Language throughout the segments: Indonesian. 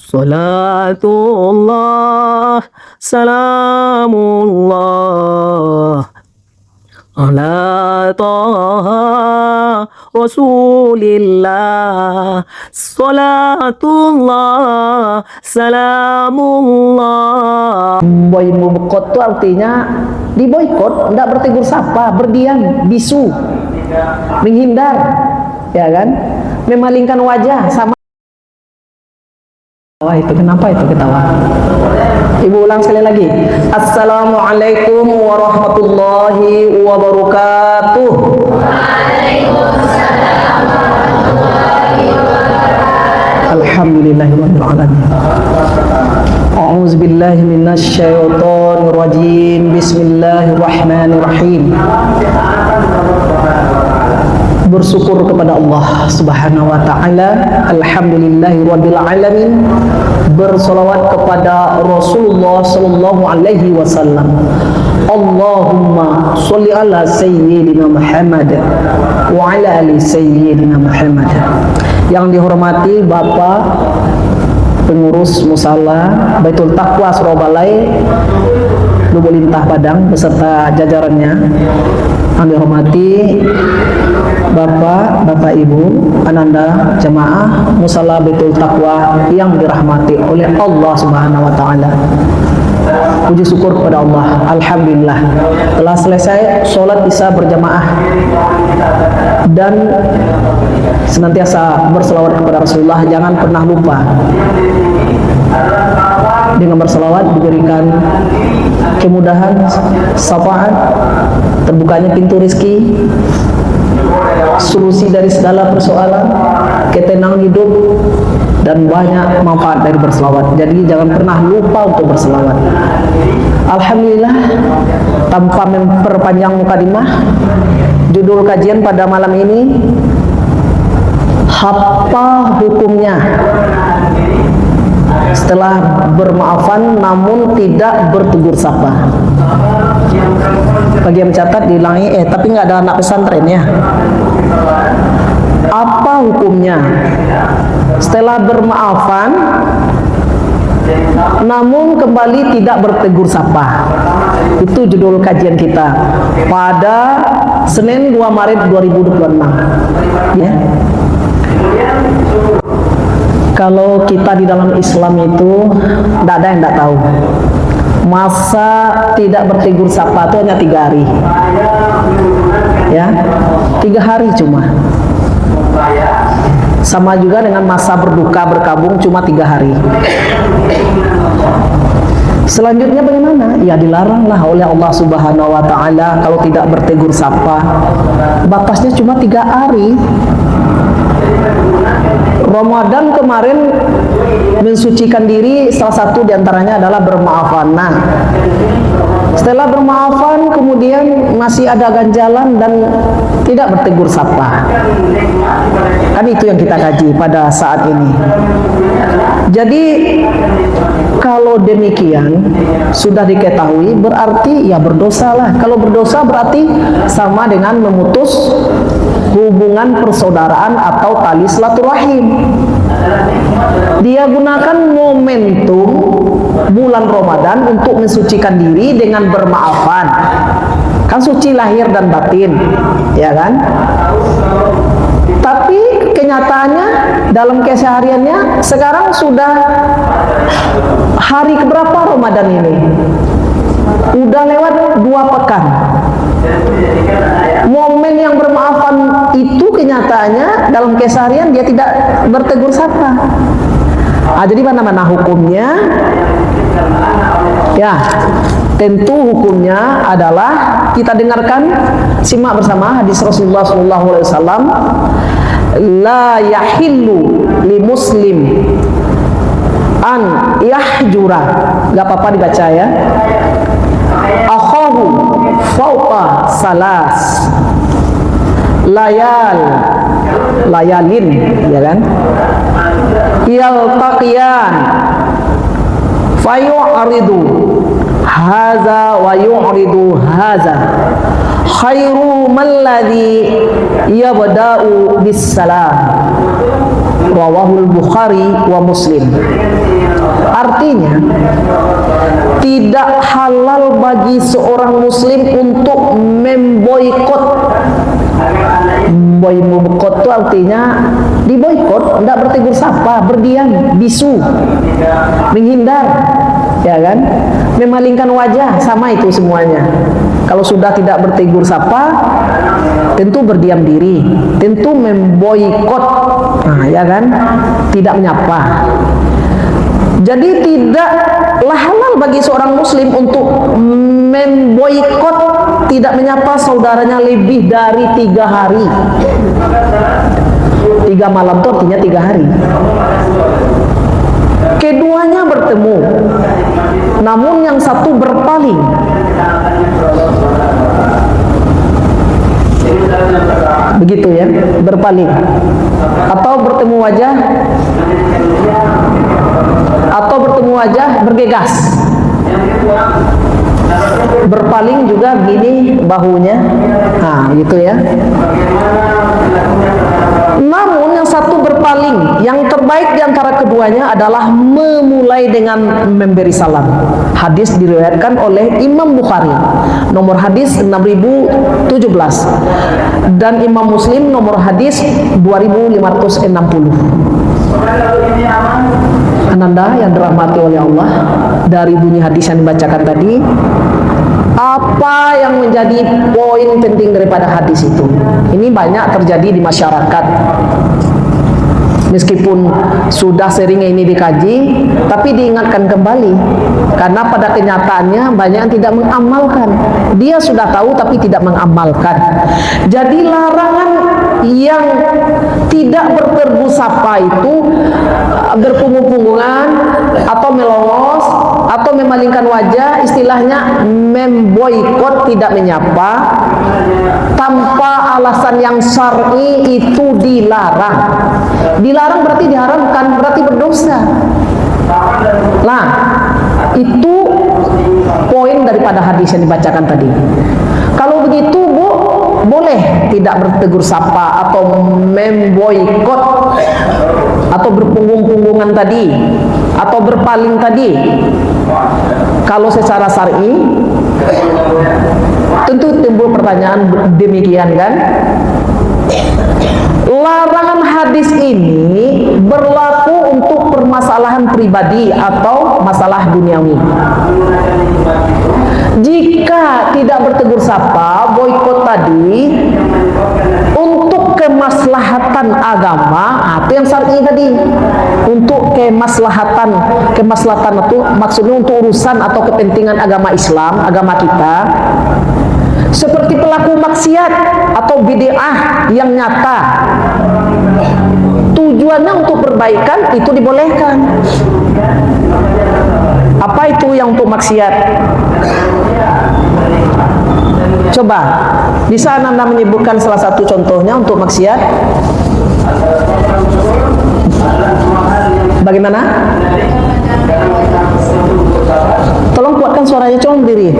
Salatullah, salamullah ala taha rasulillah. Salatullah, salamullah. Boykot itu artinya diboykot, tidak bertegur sapa, berdiam, bisu, menghindar, ya kan, memalingkan wajah sama. Wah, itu kenapa itu ketawa? Ibu ulang sekali lagi. Assalamualaikum warahmatullahi wabarakatuh. Waalaikumsalam warahmatullahi wabarakatuh. Alhamdulillahirabbil alamin. A'udzu billahi minasy syaithanir rajim. Bismillahirrahmanirrahim. Bersyukur kepada Allah Subhanahu wa taala. Alhamdulillahirabbil alamin. Bersolawat kepada Rasulullah sallallahu alaihi wasallam. Allahumma sholli ala sayyidina Muhammad wa ala ali sayyidina Muhammad. Yang dihormati Bapak pengurus musala Baitul Taqwa Surabaya Lubuk Lintah Padang beserta jajarannya. Yang dihormati Bapak Ibu, ananda jemaah musala Baitul Taqwa yang dirahmati oleh Allah Subhanahu wa taala. Puji syukur kepada Allah. Alhamdulillah telah selesai sholat isya berjamaah dan senantiasa berselawat kepada Rasulullah. Jangan pernah lupa, dengan berselawat diberikan kemudahan, syafaat, terbukanya pintu rezeki, solusi dari segala persoalan, ketenangan hidup, dan banyak manfaat dari berselawat. Jadi jangan pernah lupa untuk berselawat. Alhamdulillah, tanpa memperpanjang mukadimah, judul kajian pada malam ini, apa hukumnya setelah bermaafan namun tidak bertegur sapa? Bagi yang mencatat diulangi, tapi nggak ada anak pesantren ya. Apa hukumnya setelah bermaafan namun kembali tidak bertegur sapa? Itu judul kajian kita pada Senin 2 Maret 2026 ya. Kalau kita di dalam Islam itu tidak ada yang tidak tahu, masa tidak bertegur sapa itu hanya 3 hari ya, 3 hari cuma. Sama juga dengan masa berduka berkabung cuma 3 hari. Selanjutnya bagaimana? Ya dilaranglah oleh Allah Subhanahu wa taala kalau tidak bertegur sapa. Batasnya cuma 3 hari. Ramadan kemarin mensucikan diri, salah satu diantaranya adalah bermaafan. Nah, setelah bermaafan kemudian masih ada ganjalan dan tidak bertegur sapa. Kan itu yang kita kaji pada saat ini. Jadi kalau demikian sudah diketahui berarti ya berdosalah. Kalau berdosa berarti sama dengan memutus hubungan persaudaraan atau tali silaturahim. Dia gunakan momentum bulan Ramadan untuk mensucikan diri dengan bermaafan. Kan suci lahir dan batin, ya kan? Tapi kenyataannya dalam kesehariannya sekarang sudah hari keberapa Ramadan ini? Udah lewat 2 pekan. Momen yang bermaafan itu kenyataannya dalam keseharian dia tidak bertegur sapa. Jadi mana hukumnya? Ya, tentu hukumnya adalah kita dengarkan, simak bersama hadis Rasulullah SAW. La yahillu li muslim an yahjura, gak apa-apa dibaca ya, akhahu fauqa salas layalin, ya kan, yaltaqiyan fayu'ridu haza wa yu'ridu haza khairu malladhi yabda'u bis salam. Rawahul Bukhari wa Muslim. Artinya tidak halal bagi seorang muslim untuk memboikot. Boikot itu artinya diboikot, tidak bertegur sapa, berdiam, bisu, menghindar, ya kan? Memalingkan wajah, sama itu semuanya. Kalau sudah tidak bertegur sapa, tentu berdiam diri, tentu memboikot, nah, ya kan? Tidak menyapa. Jadi tidaklah halal bagi seorang muslim untuk memboikot, tidak menyapa saudaranya lebih dari 3 hari. 3 malam itu artinya 3 hari. Keduanya bertemu, namun yang satu berpaling. Begitu ya, berpaling. Atau bertemu wajah, bergegas. Berpaling juga gini bahunya, nah gitu ya. Namun yang satu berpaling, yang terbaik di antara keduanya adalah memulai dengan memberi salam. Hadis diriwayatkan oleh Imam Bukhari, nomor hadis 6017, dan Imam Muslim nomor hadis 2560. Ananda yang dirahmati oleh Allah, dari bunyi hadis yang dibacakan tadi, apa yang menjadi poin penting daripada hadis itu? Ini banyak terjadi di masyarakat. Meskipun sudah sering ini dikaji, tapi diingatkan kembali, karena pada kenyataannya banyak yang tidak mengamalkan. Dia sudah tahu tapi tidak mengamalkan. Jadi larangan yang tidak bertegur sapa itu, berpunggung-punggungan atau melongos atau memalingkan wajah, istilahnya memboikot, tidak menyapa tanpa alasan yang syar'i, itu dilarang. Dilarang berarti diharamkan, berarti berdosa. Nah, itu poin daripada hadis yang dibacakan tadi. Kalau begitu, Bu, boleh tidak bertegur sapa atau memboikot atau berpunggung-punggungan tadi atau berpaling tadi. Kalau secara syar'i, tentu timbul pertanyaan demikian kan? Larangan hadis ini berlaku untuk permasalahan pribadi atau masalah duniawi. Jika tidak bertegur sapa, boikot tadi untuk kemaslahatan agama, itu yang syar'i tadi. Untuk kemaslahatan itu maksudnya untuk urusan atau kepentingan agama Islam, agama kita. Seperti pelaku maksiat atau bid'ah yang nyata, tujuannya untuk perbaikan, itu dibolehkan. Apa itu yang untuk maksiat? Coba, bisa Anda menyebutkan salah satu contohnya untuk maksiat? Bagaimana? Tolong kuatkan suaranya, coba berdiri.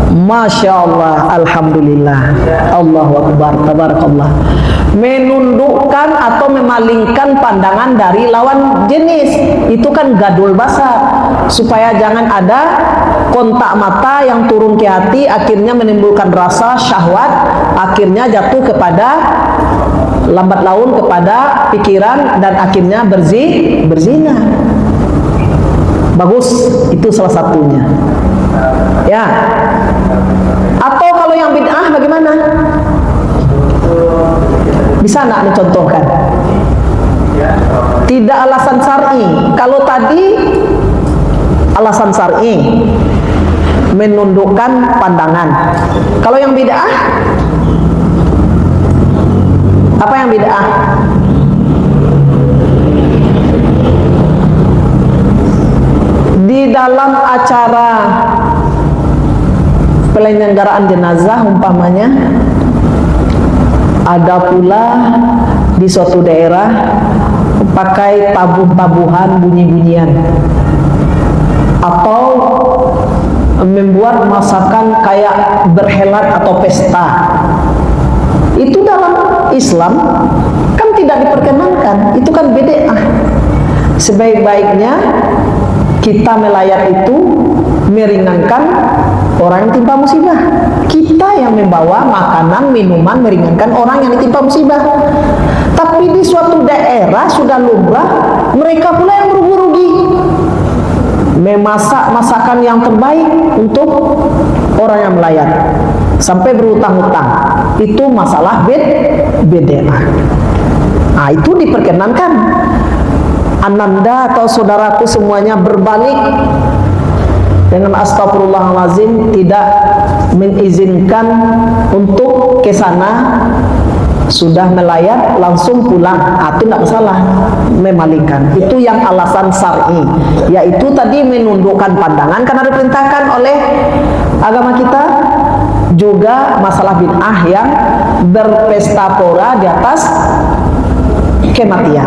Masya Allah, Alhamdulillah, Allahu Akbar, Tabarakallah. Menundukkan atau memalingkan pandangan dari lawan jenis, itu kan gadul basar, supaya jangan ada kontak mata yang turun ke hati, akhirnya menimbulkan rasa syahwat, akhirnya jatuh kepada lambat laun kepada pikiran, dan akhirnya berzina. Bagus, itu salah satunya. Ya. Atau kalau yang bid'ah bagaimana? Bisa nak dicontohkan? Tidak alasan syar'i. Kalau tadi alasan syar'i, menundukkan pandangan. Kalau yang bid'ah, apa yang bid'ah? Di dalam acara penyelenggaraan jenazah umpamanya, ada pula di suatu daerah pakai tabuh-tabuhan, bunyi-bunyian, atau membuat masakan kayak berhelat atau pesta. Itu dalam Islam kan tidak diperkenankan. sebaik-baiknya kita melayat itu meringankan orang yang timpa musibah. Kita yang membawa makanan, minuman meringankan orang yang ditimpa musibah. Tapi di suatu daerah sudah lumrah, mereka pula yang merugi-rugi, memasak masakan yang terbaik untuk orang yang melayat sampai berhutang-hutang. Itu masalah beda. Nah, itu diperkenankan. Ananda atau saudaraku semuanya berbalik dengan astagfirullahalazim, tidak mengizinkan untuk ke sana, sudah melayat langsung pulang. Itu tidak masalah, memalingkan. Itu yang alasan syar'i, yaitu tadi menundukkan pandangan karena diperintahkan oleh agama kita. Juga masalah bid'ah yang berpesta pora di atas kematian.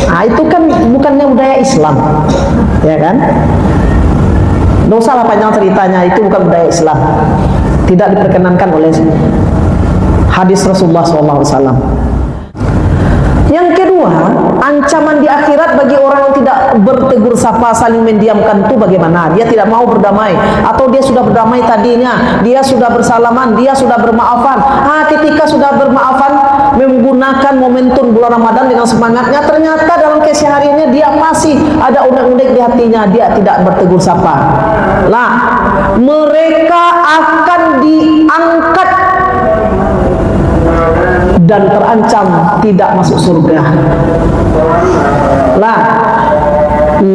Nah, itu kan bukannya budaya Islam, ya kan? Nggak usah lah panjang ceritanya, itu bukan budaya Islam, tidak diperkenankan oleh hadis Rasulullah SAW. Yang kedua, ancaman di akhirat bagi orang yang tidak bertegur sapa, saling mendiamkan itu bagaimana? Dia tidak mau berdamai, atau dia sudah berdamai tadinya, dia sudah bersalaman, dia sudah bermaafan. Ketika sudah bermaafan, menggunakan momentum bulan Ramadan dengan semangatnya, ternyata dalam kesehariannya dia masih ada unek-unek di hatinya, dia tidak bertegur sapa. Lah, mereka akan diangkat dan terancam tidak masuk surga.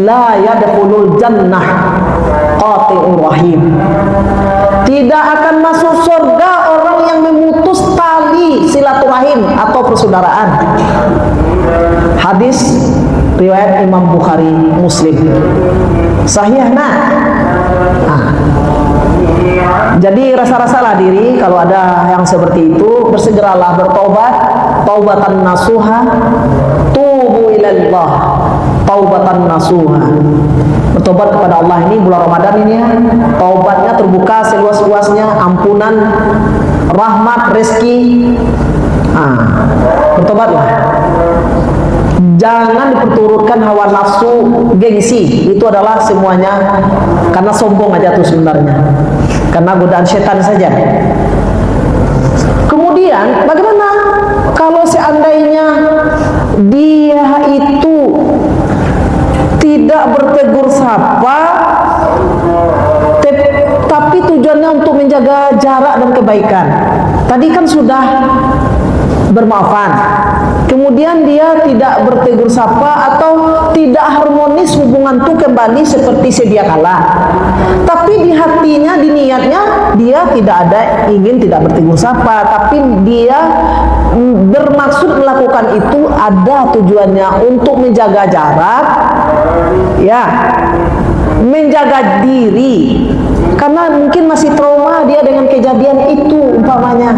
La yadkhulul jannah qati'ur rahim. Tidak akan masuk surga orang yang memutus tali silaturahim atau persaudaraan. Hadis riwayat Imam Bukhari, Muslim. Sahih. Jadi rasa-rasalah diri kalau ada yang seperti itu, bersegeralah bertaubat, taubatan nasuha, tubu ilallah, taubatan nasuha. Bertobat kepada Allah ini bulan Ramadan ini ya, taubatnya terbuka seluas-luasnya, ampunan, rahmat, rezeki. Bertobatlah. Jangan diperturutkan hawa nafsu, gengsi. Itu adalah semuanya karena sombong aja tuh sebenarnya, karena godaan setan saja. Kemudian bagaimana kalau seandainya dia itu tidak bertegur sapa, tapi tujuannya untuk menjaga jarak dan kebaikan? Tadi kan sudah bermaafan, kemudian dia tidak bertegur sapa atau tidak harmonis hubungan itu kembali seperti sedia kala, tapi di hatinya, di niatnya dia tidak ada ingin tidak bertegur sapa, tapi dia bermaksud melakukan itu ada tujuannya untuk menjaga jarak, ya, menjaga diri, karena mungkin masih trauma dia dengan kejadian itu. Umpamanya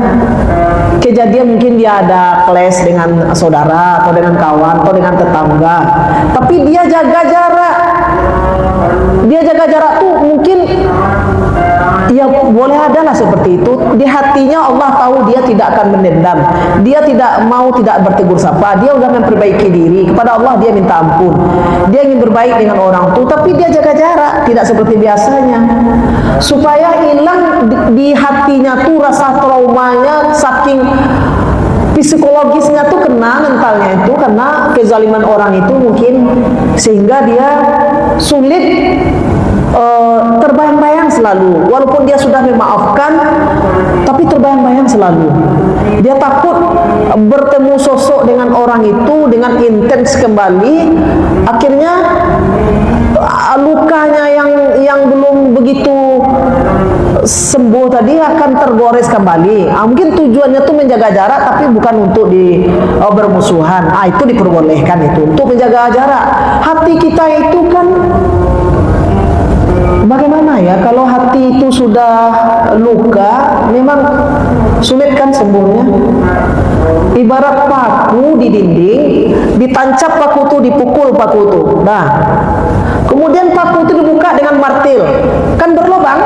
kejadian mungkin dia ada clash dengan saudara atau dengan kawan atau dengan tetangga, tapi dia jaga jarak. Dia jaga jarak tuh mungkin ya boleh adalah seperti itu. Di hatinya Allah tahu dia tidak akan mendendam, dia tidak mau tidak bertegur sapa, dia sudah memperbaiki diri kepada Allah, dia minta ampun, dia ingin berbaik dengan orang tuh, tapi dia jaga jarak, tidak seperti biasanya, supaya hilang di hatinya tuh rasa traumanya, saking psikologisnya tuh kena, mentalnya itu karena kezaliman orang itu mungkin, sehingga dia sulit terbayang-bayang selalu, walaupun dia sudah memaafkan, tapi terbayang-bayang selalu. Dia takut bertemu sosok dengan orang itu dengan intens kembali, akhirnya lukanya yang belum begitu sembuh tadi akan tergores kembali. Mungkin tujuannya tuh menjaga jarak, tapi bukan untuk bermusuhan. Itu diperbolehkan itu untuk menjaga jarak. Hati kita itu kan bagaimana ya, kalau hati itu sudah luka, memang sulit kan sembuhnya. Ibarat paku di dinding, ditancap paku itu, dipukul paku itu. Nah, kemudian paku itu dibuka dengan martil, kan berlubang.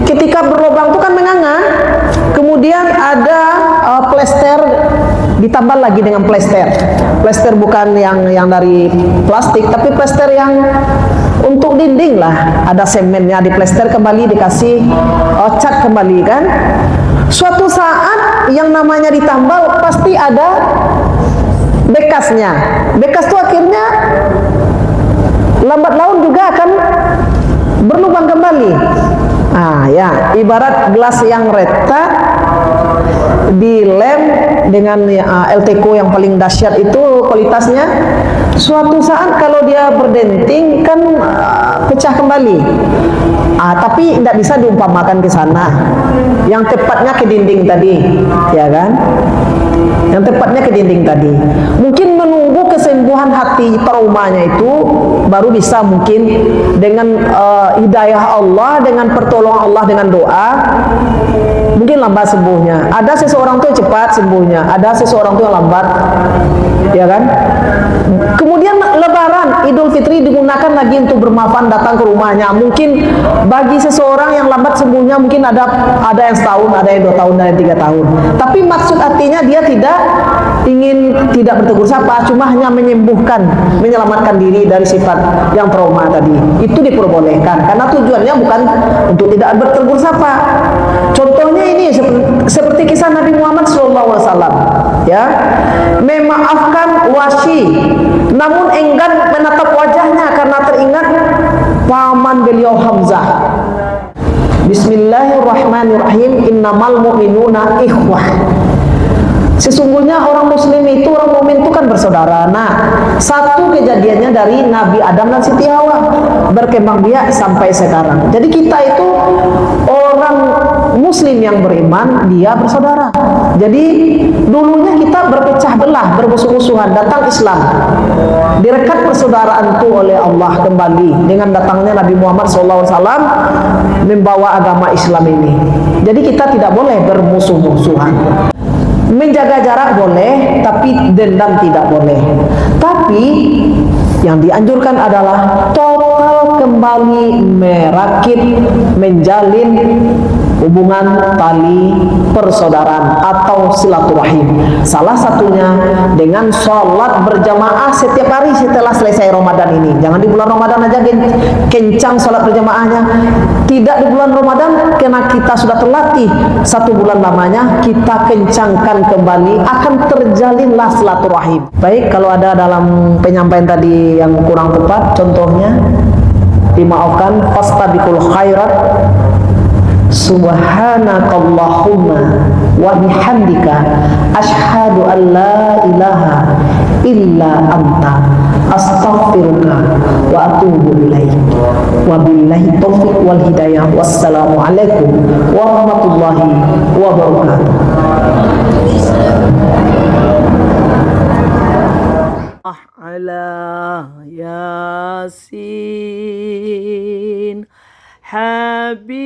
Ketika berlubang itu kan menganga. Kemudian ada plester ditambal lagi dengan plester. Plester bukan yang dari plastik, tapi plester yang untuk dinding lah. Ada semennya, di plester kembali, dikasih cat kembali kan. Suatu saat yang namanya ditambal pasti ada bekasnya. Bekas itu akhirnya lambat laun juga akan berlubang kembali. Ya, ibarat gelas yang retak dilem dengan LTCO yang paling dahsyat itu kualitasnya, suatu saat kalau dia berdenting kan pecah kembali. Tapi tidak bisa diumpamakan ke sana. Yang tepatnya ke dinding tadi, ya kan? Yang tepatnya ke dinding tadi. Mungkin menunggu kesembuhan hati traumanya itu baru bisa mungkin dengan hidayah Allah, dengan pertolongan Allah, dengan doa, mungkin lambat sembuhnya. Ada seseorang tuh cepat sembuhnya, ada seseorang tuh yang lambat, ya kan? Kemudian Lebaran, Idul Fitri digunakan lagi untuk bermanfaat, datang ke rumahnya. Mungkin bagi seseorang yang lambat sembuhnya mungkin ada yang setahun, ada yang 2 tahun, ada yang 3 tahun. Tapi maksud artinya dia tidak bertegur sapa, cuma hanya menyembuhkan, menyelamatkan diri dari sifat yang trauma tadi. Itu diperbolehkan karena tujuannya bukan untuk tidak bertegur sapa. Contohnya ini seperti kisah Nabi Muhammad SAW, ya, memaafkan Wahsy, namun enggan menatap wajahnya karena teringat paman beliau Hamzah. Bismillahirrahmanirrahim. Innamal mu'minuna ikhwah. Sesungguhnya orang muslim itu, orang mukmin itu kan bersaudara. Nah, satu kejadiannya dari Nabi Adam dan Siti Hawa berkembang biak sampai sekarang. Jadi kita itu orang muslim yang beriman, dia bersaudara. Jadi dulunya kita berpecah belah, bermusuh-musuhan, datang Islam, direkat persaudaraan itu oleh Allah kembali dengan datangnya Nabi Muhammad SAW membawa agama Islam ini. Jadi kita tidak boleh bermusuh-musuhan. Menjaga jarak boleh, tapi dendam tidak boleh. Tapi yang dianjurkan adalah total kembali merakit, menjalin hubungan tali persaudaraan atau silaturahim. Salah satunya dengan sholat berjamaah setiap hari setelah selesai Ramadan ini. Jangan di bulan Ramadan aja kencang sholat berjamaahnya. Tidak di bulan Ramadan, karena kita sudah terlatih 1 bulan lamanya, kita kencangkan kembali, akan terjalinlah silaturahim. Baik, kalau ada dalam penyampaian tadi yang kurang tepat, contohnya dimaafkan. Fastabiqul khairat. Subhanakallahumma wa bihamdika asyhadu an la ilaha illa anta astaghfiruka wa atubu ilaik. Wabillahi taufiq wal hidayah. Wassalamu alaikum warahmatullahi wabarakatuh. Ala Yasin Habibillah.